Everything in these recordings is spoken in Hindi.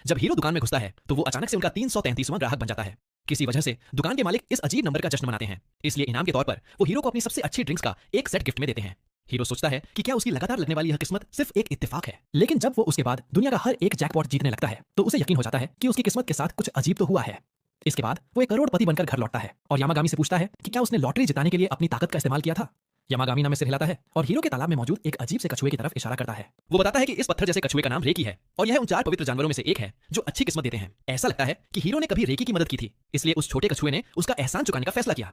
जब हीरो दुकान में घुसता है तो वो अचानक से उनका 333वां ग्राहक बन जाता है। किसी वजह से दुकान के मालिक इस अजीब नंबर का जश्न मनाते हैं, इसलिए इनाम के तौर पर वो हीरो को अपनी सबसे अच्छी ड्रिंक्स का एक सेट गिफ्ट में देते हैं। हीरो सोचता है कि क्या उसकी लगातार लगने वाली यह किस्मत सिर्फ एक इत्तेफाक है, लेकिन जब वो उसके बाद दुनिया का हर एक जैकपॉट जीतने लगता है तो उसे यकीन हो जाता है कि उसकी किस्मत के साथ कुछ अजीब तो हुआ है। इसके बाद वो एक करोड़पति बनकर घर लौटता है और यामागामी से पूछता है कि क्या उसने लॉटरी जिताने के लिए अपनी ताकत का इस्तेमाल किया था। यामागामी ना में सिर हिलाता है और हीरो के तालाब में मौजूद एक अजीब से कछुए की तरफ इशारा करता है। वो बताता है कि इस पत्थर जैसे कछुए का नाम रेकी है और यह उन 4 पवित्र जानवरों में से एक है जो अच्छी किस्मत देते हैं। ऐसा लगता है कि हीरो ने कभी रेकी की मदद की थी, इसलिए उस छोटे कछुए ने उसका एहसान चुकाने का फैसला किया।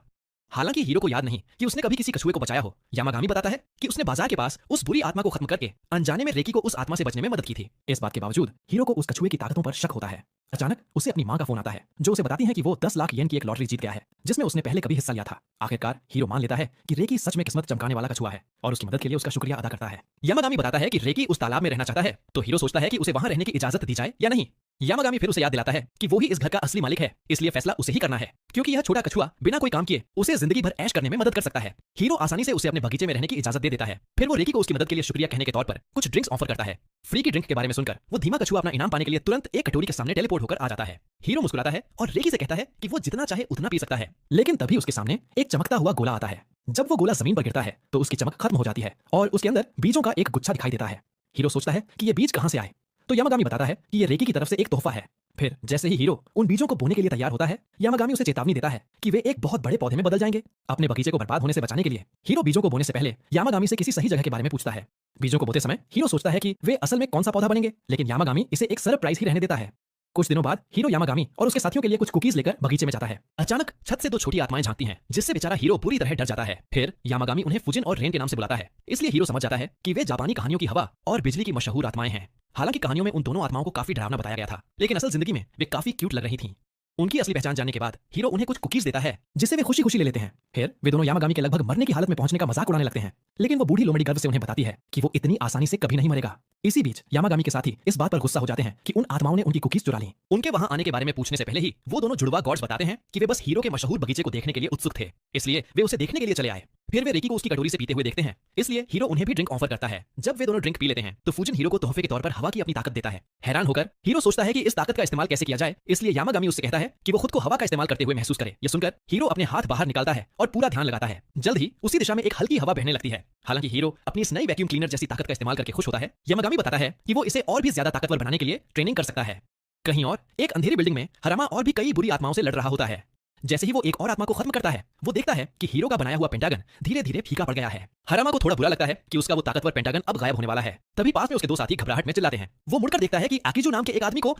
हालांकि हीरो को याद नहीं कि उसने कभी किसी कछुए को बचाया हो। यामागामी बताता है कि उसने बाजार के पास उस बुरी आत्मा को खत्म करके अनजाने में रेकी को उस आत्मा से बचने में मदद की थी। इस बात के बावजूद हीरो को उस कछुए की ताकतों पर शक होता है। अचानक उसे अपनी मां का फोन आता है जो उसे बताती है कि वो 10 लाख येन की एक लॉटरी जीत गया है जिसमें उसने पहले कभी हिस्सा लिया था। आखिरकार हीरो मान लेता है कि रेकी सच में किस्मत चमकाने वाला कछुआ है और उसकी मदद के लिए उसका शुक्रिया अदा करता है। यामागामी बताता है कि रेकी उस तालाब में रहना चाहता है तो हीरो सोचता है कि उसे वहां रहने की इजाजत दी जाए या नहीं। यामागामी फिर उसे याद दिलाता है कि वो ही इस घर का असली मालिक है, इसलिए फैसला उसे ही करना है क्योंकि यह छोटा कछुआ बिना कोई काम किए उसे जिंदगी भर ऐश करने में मदद कर सकता है। हीरो आसानी से उसे अपने बगीचे में रहने की इजाजत दे देता है। फिर वो रेकी को उसकी मदद के लिए शुक्रिया कहने के तौर पर कुछ ड्रिंक्स ऑफर करता है। फ्री की ड्रिंक के बारे में सुनकर वो धीमा कछुआ अपना इनाम पाने के लिए तुरंत एक कटोरी के सामने टेलीपोर्ट होकर आ जाता है। हीरो मुस्कुराता है और रेकी से कहता है कि वो जितना चाहे उतना पी सकता है, लेकिन तभी उसके सामने एक चमकता हुआ गोला आता है। जब वो गोला जमीन पर गिरता है तो उसकी चमक खत्म हो जाती है और उसके अंदर बीजों का एक गुच्छा दिखाई देता है। हीरो सोचता है कि ये बीज कहां से आए, तो यामागामी बताता है कि ये रेकी की तरफ से एक तोहफा है। फिर जैसे ही हीरो उन बीजों को बोने के लिए तैयार होता है, यामागामी उसे चेतावनी देता है कि वे एक बहुत बड़े पौधे में बदल जाएंगे। अपने बगीचे को बर्बाद होने से बचाने के लिए हीरो बीजों को बोने से पहले यामागामी से किसी सही जगह के बारे में पूछता है। बीजों को बोते समय हीरो सोचता है कि वे असल में कौन सा पौधा बनेंगे, लेकिन यामागामी इसे एक सरप्राइज ही रहने देता है। कुछ दिनों बाद हीरो यामागामी और उसके साथियों के लिए कुछ कुकीज लेकर बगीचे में जाता है। अचानक छत से 2 छोटी आत्माएं झांकती हैं, जिससे बेचारा हीरो पूरी तरह डर जाता है। फिर यामागामी उन्हें फुजिन और रेन के नाम से बुलाता है, इसलिए हीरो समझ जाता है कि वे जापानी कहानियों की हवा और बिजली की मशहूर आत्माएं हैं। हालांकि कहानियों में उन दोनों आत्माओं को काफी डरावना बताया गया था, लेकिन असल जिंदगी में वे काफी क्यूट लग रही थीं। उनकी असली पहचान जानने के बाद हीरो उन्हें कुछ कुकीज देता है जिसे वे खुशी खुशी ले लेते हैं। फिर वे दोनों यामागामी के लगभग मरने की हालत में पहुंचने का मजाक उड़ाने लगते हैं, लेकिन वो बूढ़ी लोमड़ी गर्व से उन्हें बताती है कि वो इतनी आसानी से कभी नहीं मरेगा। इसी बीच यामागामी के साथी इस बात पर गुस्सा हो जाते हैं कि उन आत्माओं ने उनकी कुकीज चुरा ली। उनके वहां आने के बारे में पूछने से पहले ही वो दोनों जुड़वा गॉड्स बताते हैं कि वे बस हीरो के मशहूर बगीचे को देखने के लिए उत्सुक थे, इसलिए वे उसे देखने के लिए चले आए। फिर वे रेकी को उसकी कटोरी से पीते हुए देखते हैं, इसलिए हीरो उन्हें भी ड्रिंक ऑफर करता है। जब वे दोनों ड्रिंक पी लेते हैं तो फुजिन हीरो को तोहफे के तौर पर हवा की अपनी ताकत देता है। हैरान होकर हीरो सोचता है कि इस ताकत का इस्तेमाल कैसे किया जाए, इसलिए यामागामी उससे कहता है कि वो खुद को हवा का इस्तेमाल करते हुए महसूस करे। ये सुनकर हीरो अपने हाथ बाहर निकालता है और पूरा ध्यान लगाता है। जल्द ही उसी दिशा में एक हल्की हवा बहने लगती है। हालांकि हीरो अपनी इस नई वैक्यूम क्लीनर जैसी ताकत का इस्तेमाल करके खुश होता है। यामागामी बताता है कि वो इसे और भी ज्यादा ताकतवर बनाने के लिए ट्रेनिंग कर सकता है। कहीं और एक अंधेरी बिल्डिंग में हरामा और भी कई बुरी आत्माओं से लड़ रहा होता है। जैसे ही वो एक और आत्मा को खत्म करता है, वो देखता है कि हीरो का बनाया हुआ पेंटागन धीरे धीरे फीका पड़ गया है। हरामा को थोड़ा बुरा लगता है कि उसका वो ताकतवर पेंटागन अब गायब होने वाला है। तभी पास में उसके 2 साथी घबराहट में चिल्लाते हैं। वो मुड़कर देखता है कि आकिजू नाम के एक आदमी को